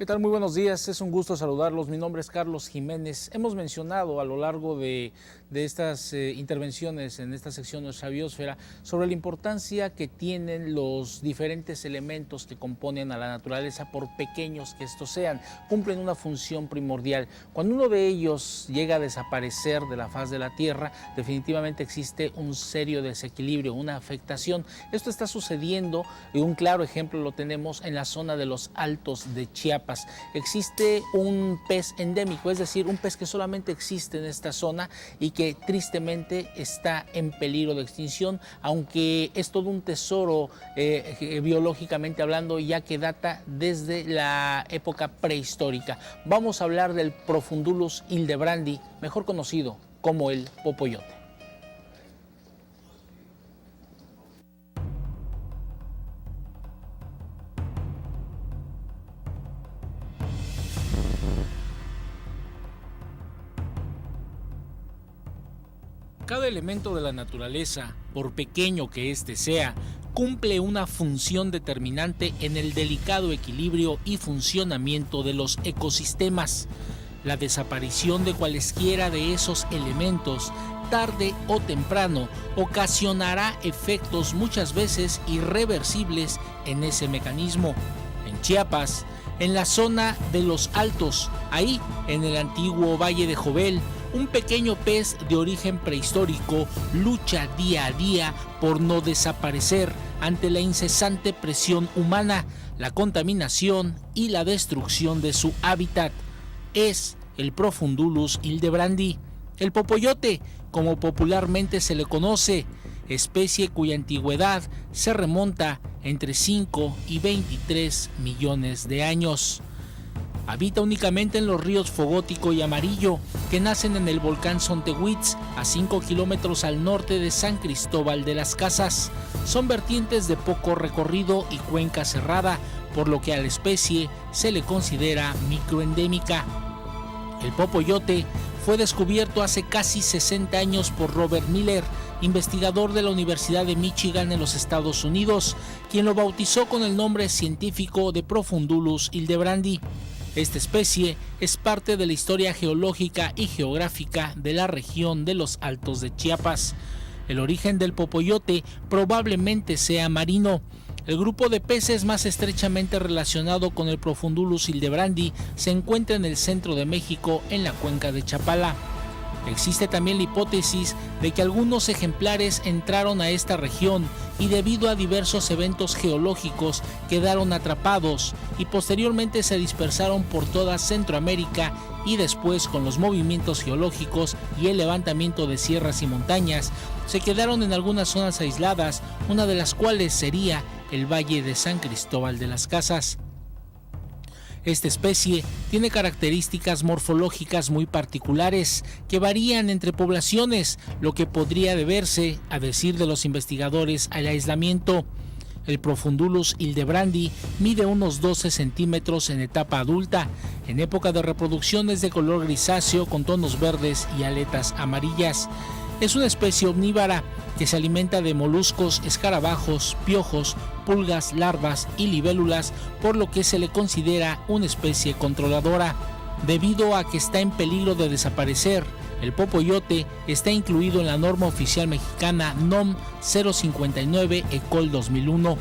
¿Qué tal? Muy buenos días, es un gusto saludarlos. Mi nombre es Carlos Jiménez. Hemos mencionado a lo largo de estas intervenciones en esta sección de nuestra biosfera sobre la importancia que tienen los diferentes elementos que componen a la naturaleza, por pequeños que estos sean, cumplen una función primordial. Cuando uno de ellos llega a desaparecer de la faz de la Tierra, definitivamente existe un serio desequilibrio, una afectación. Esto está sucediendo y un claro ejemplo lo tenemos en la zona de los Altos de Chiapas. Existe un pez endémico, es decir, un pez que solamente existe en esta zona y que tristemente está en peligro de extinción, aunque es todo un tesoro biológicamente hablando, ya que data desde la época prehistórica. Vamos a hablar del Profundulus hildebrandi, mejor conocido como el popoyote. Cada elemento de la naturaleza, por pequeño que éste sea, cumple una función determinante en el delicado equilibrio y funcionamiento de los ecosistemas. La desaparición de cualesquiera de esos elementos, tarde o temprano, ocasionará efectos muchas veces irreversibles en ese mecanismo. En Chiapas, en la zona de los Altos, ahí en el antiguo Valle de Jovel, un pequeño pez de origen prehistórico lucha día a día por no desaparecer ante la incesante presión humana, la contaminación y la destrucción de su hábitat. Es el Profundulus hildebrandi, el popoyote, como popularmente se le conoce, especie cuya antigüedad se remonta entre 5 y 23 millones de años. Habita únicamente en los ríos Fogótico y Amarillo, que nacen en el volcán Sontehuitz, a 5 kilómetros al norte de San Cristóbal de las Casas. Son vertientes de poco recorrido y cuenca cerrada, por lo que a la especie se le considera microendémica. El popoyote fue descubierto hace casi 60 años por Robert Miller, investigador de la Universidad de Michigan en los Estados Unidos, quien lo bautizó con el nombre científico de Profundulus hildebrandi. Esta especie es parte de la historia geológica y geográfica de la región de los Altos de Chiapas. El origen del popoyote probablemente sea marino. El grupo de peces más estrechamente relacionado con el Profundulus hildebrandi se encuentra en el centro de México, en la cuenca de Chapala. Existe también la hipótesis de que algunos ejemplares entraron a esta región y debido a diversos eventos geológicos quedaron atrapados y posteriormente se dispersaron por toda Centroamérica, y después, con los movimientos geológicos y el levantamiento de sierras y montañas, se quedaron en algunas zonas aisladas, una de las cuales sería el Valle de San Cristóbal de las Casas. Esta especie tiene características morfológicas muy particulares que varían entre poblaciones, lo que podría deberse, a decir de los investigadores, al aislamiento. El Profundulus hildebrandi mide unos 12 centímetros en etapa adulta. En época de reproducción es de color grisáceo con tonos verdes y aletas amarillas. Es una especie omnívora que se alimenta de moluscos, escarabajos, piojos, pulgas, larvas y libélulas, por lo que se le considera una especie controladora. Debido a que está en peligro de desaparecer, el popoyote está incluido en la norma oficial mexicana NOM 059 ECOL 2001.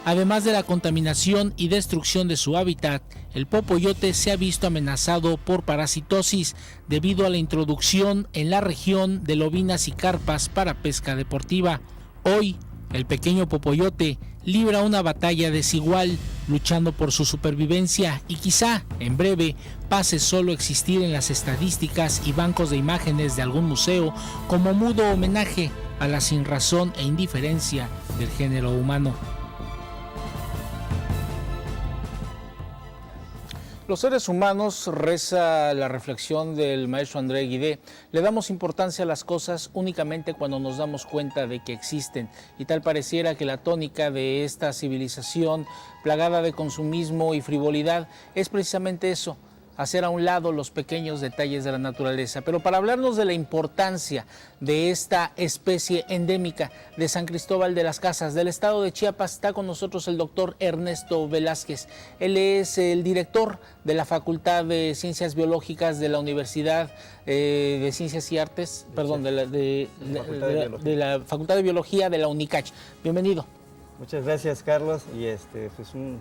Además de la contaminación y destrucción de su hábitat, el popoyote se ha visto amenazado por parasitosis debido a la introducción en la región de lobinas y carpas para pesca deportiva. Hoy, el pequeño popoyote libra una batalla desigual, luchando por su supervivencia, y quizá, en breve, pase solo a existir en las estadísticas y bancos de imágenes de algún museo como mudo homenaje a la sinrazón e indiferencia del género humano. Los seres humanos, reza la reflexión del maestro André Guidé, le damos importancia a las cosas únicamente cuando nos damos cuenta de que existen, y tal pareciera que la tónica de esta civilización plagada de consumismo y frivolidad es precisamente eso: hacer a un lado los pequeños detalles de la naturaleza. Pero para hablarnos de la importancia de esta especie endémica de San Cristóbal de las Casas, del estado de Chiapas, está con nosotros el doctor Ernesto Velázquez. Él es el director de la Facultad de Ciencias Biológicas de la Universidad de Ciencias y Artes, perdón, de la Facultad de Biología de la UNICACH. Bienvenido. Muchas gracias, Carlos, y pues un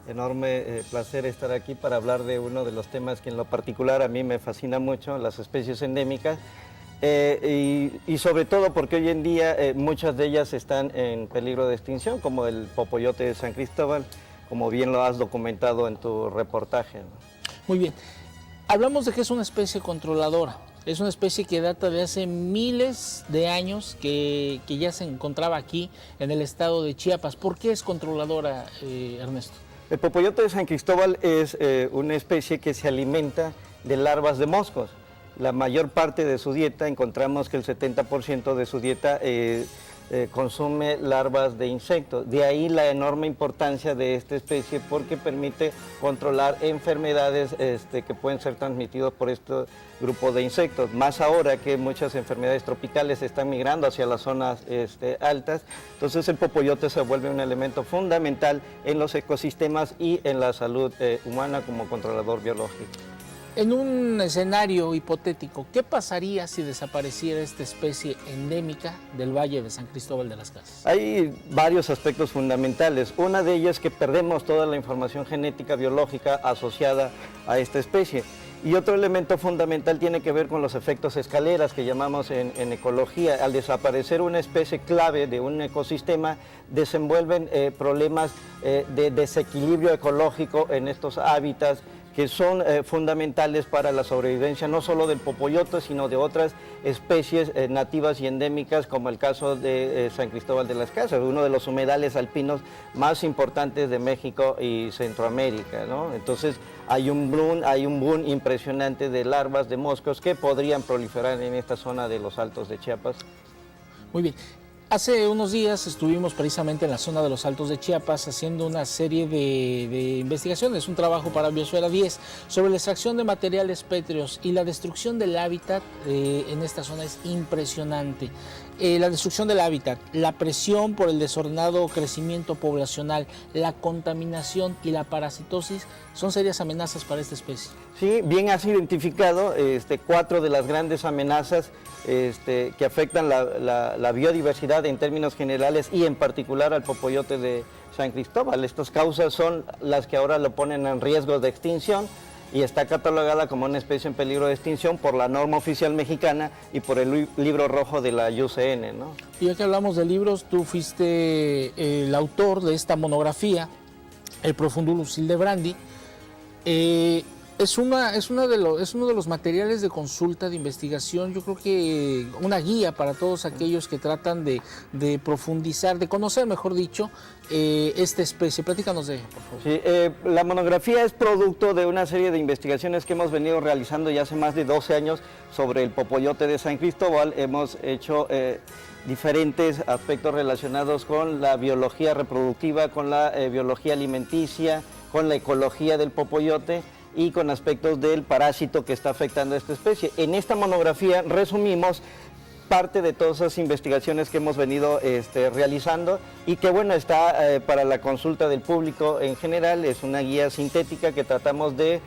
enorme placer estar aquí para hablar de uno de los temas que en lo particular a mí me fascina mucho, las especies endémicas, y sobre todo porque hoy en día muchas de ellas están en peligro de extinción, como el popoyote de San Cristóbal, como bien lo has documentado en tu reportaje, ¿no? Muy bien. Hablamos de que es una especie controladora. Es una especie que data de hace miles de años que ya se encontraba aquí en el estado de Chiapas. ¿Por qué es controladora, Ernesto? El popoyote de San Cristóbal es una especie que se alimenta de larvas de moscos. La mayor parte de su dieta, encontramos que el 70% de su dieta consume larvas de insectos. De ahí la enorme importancia de esta especie porque permite controlar enfermedades que pueden ser transmitidas por este grupo de insectos. Más ahora que muchas enfermedades tropicales están migrando hacia las zonas altas, entonces el popoyote se vuelve un elemento fundamental en los ecosistemas y en la salud humana como controlador biológico. En un escenario hipotético, ¿qué pasaría si desapareciera esta especie endémica del Valle de San Cristóbal de las Casas? Hay varios aspectos fundamentales. Una de ellas es que perdemos toda la información genética biológica asociada a esta especie. Y otro elemento fundamental tiene que ver con los efectos escaleras que llamamos en ecología. Al desaparecer una especie clave de un ecosistema, desenvuelven problemas de desequilibrio ecológico en estos hábitats, que son fundamentales para la sobrevivencia no solo del popoyote, sino de otras especies nativas y endémicas, como el caso de San Cristóbal de las Casas, uno de los humedales alpinos más importantes de México y Centroamérica, ¿no? Entonces hay un boom impresionante de larvas de moscos que podrían proliferar en esta zona de los Altos de Chiapas. Muy bien. Hace unos días estuvimos precisamente en la zona de los Altos de Chiapas haciendo una serie de investigaciones, un trabajo para Biosfera 10 sobre la extracción de materiales pétreos y la destrucción del hábitat en esta zona es impresionante. La destrucción del hábitat, la presión por el desordenado crecimiento poblacional, la contaminación y la parasitosis son serias amenazas para esta especie. Sí, bien has identificado 4 de las grandes amenazas que afectan la biodiversidad en términos generales y en particular al popoyote de San Cristóbal. Estas causas son las que ahora lo ponen en riesgo de extinción y está catalogada como una especie en peligro de extinción por la norma oficial mexicana y por el libro rojo de la IUCN, ¿no? Y ya que hablamos de libros, tú fuiste el autor de esta monografía, El Profundulus Hildebrandi. Es uno de los materiales de consulta, de investigación, yo creo que una guía para todos aquellos que tratan de profundizar, de conocer, mejor dicho, esta especie. Platícanos de ella, por favor. Sí, la monografía es producto de una serie de investigaciones que hemos venido realizando ya hace más de 12 años sobre el popoyote de San Cristóbal. Hemos hecho diferentes aspectos relacionados con la biología reproductiva, con la biología alimenticia, con la ecología del popoyote y con aspectos del parásito que está afectando a esta especie. En esta monografía resumimos parte de todas esas investigaciones que hemos venido realizando y que bueno, está para la consulta del público en general. Es una guía sintética que tratamos de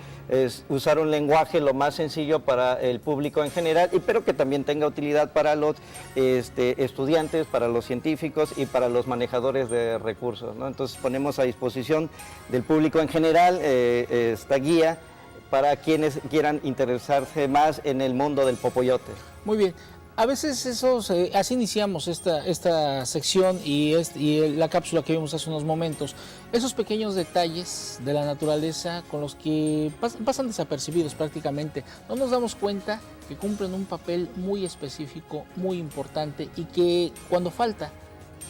usar un lenguaje lo más sencillo para el público en general, pero que también tenga utilidad para los estudiantes, para los científicos y para los manejadores de recursos, ¿no? Entonces ponemos a disposición del público en general esta guía para quienes quieran interesarse más en el mundo del popoyote. Muy bien. A veces así iniciamos esta sección y la cápsula que vimos hace unos momentos. Esos pequeños detalles de la naturaleza con los que pasan desapercibidos prácticamente. No nos damos cuenta que cumplen un papel muy específico, muy importante y que cuando falta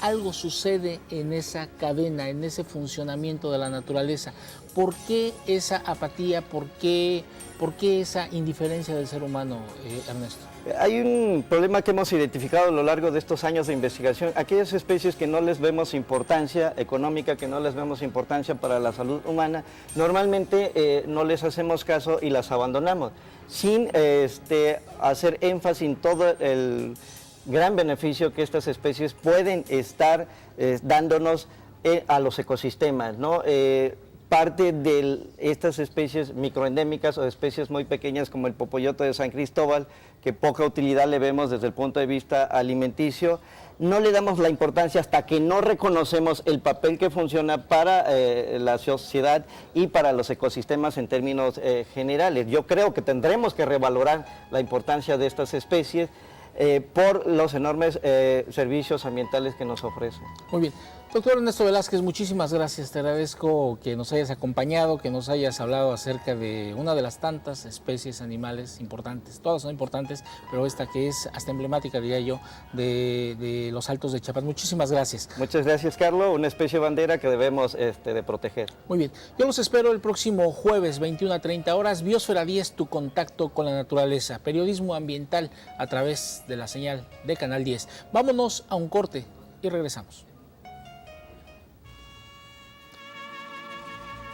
algo sucede en esa cadena, en ese funcionamiento de la naturaleza. ¿Por qué esa apatía? ¿Por qué esa indiferencia del ser humano, Ernesto? Hay un problema que hemos identificado a lo largo de estos años de investigación. Aquellas especies que no les vemos importancia económica, que no les vemos importancia para la salud humana, normalmente no les hacemos caso y las abandonamos, sin hacer énfasis en todo el gran beneficio que estas especies pueden estar dándonos a los ecosistemas, ¿no? Parte de estas especies microendémicas o especies muy pequeñas como el popoyote de San Cristóbal, que poca utilidad le vemos desde el punto de vista alimenticio, no le damos la importancia hasta que no reconocemos el papel que funciona para la sociedad y para los ecosistemas en términos generales. Yo creo que tendremos que revalorar la importancia de estas especies por los enormes servicios ambientales que nos ofrecen. Muy bien. Doctor Ernesto Velázquez, muchísimas gracias. Te agradezco que nos hayas acompañado, que nos hayas hablado acerca de una de las tantas especies animales importantes. Todas son importantes, pero esta que es hasta emblemática, diría yo, de los Altos de Chiapas. Muchísimas gracias. Muchas gracias, Carlos. Una especie bandera que debemos de proteger. Muy bien. Yo los espero el próximo jueves, 21 a 30 horas. Biosfera 10, tu contacto con la naturaleza. Periodismo ambiental a través de la señal de Canal 10. Vámonos a un corte y regresamos.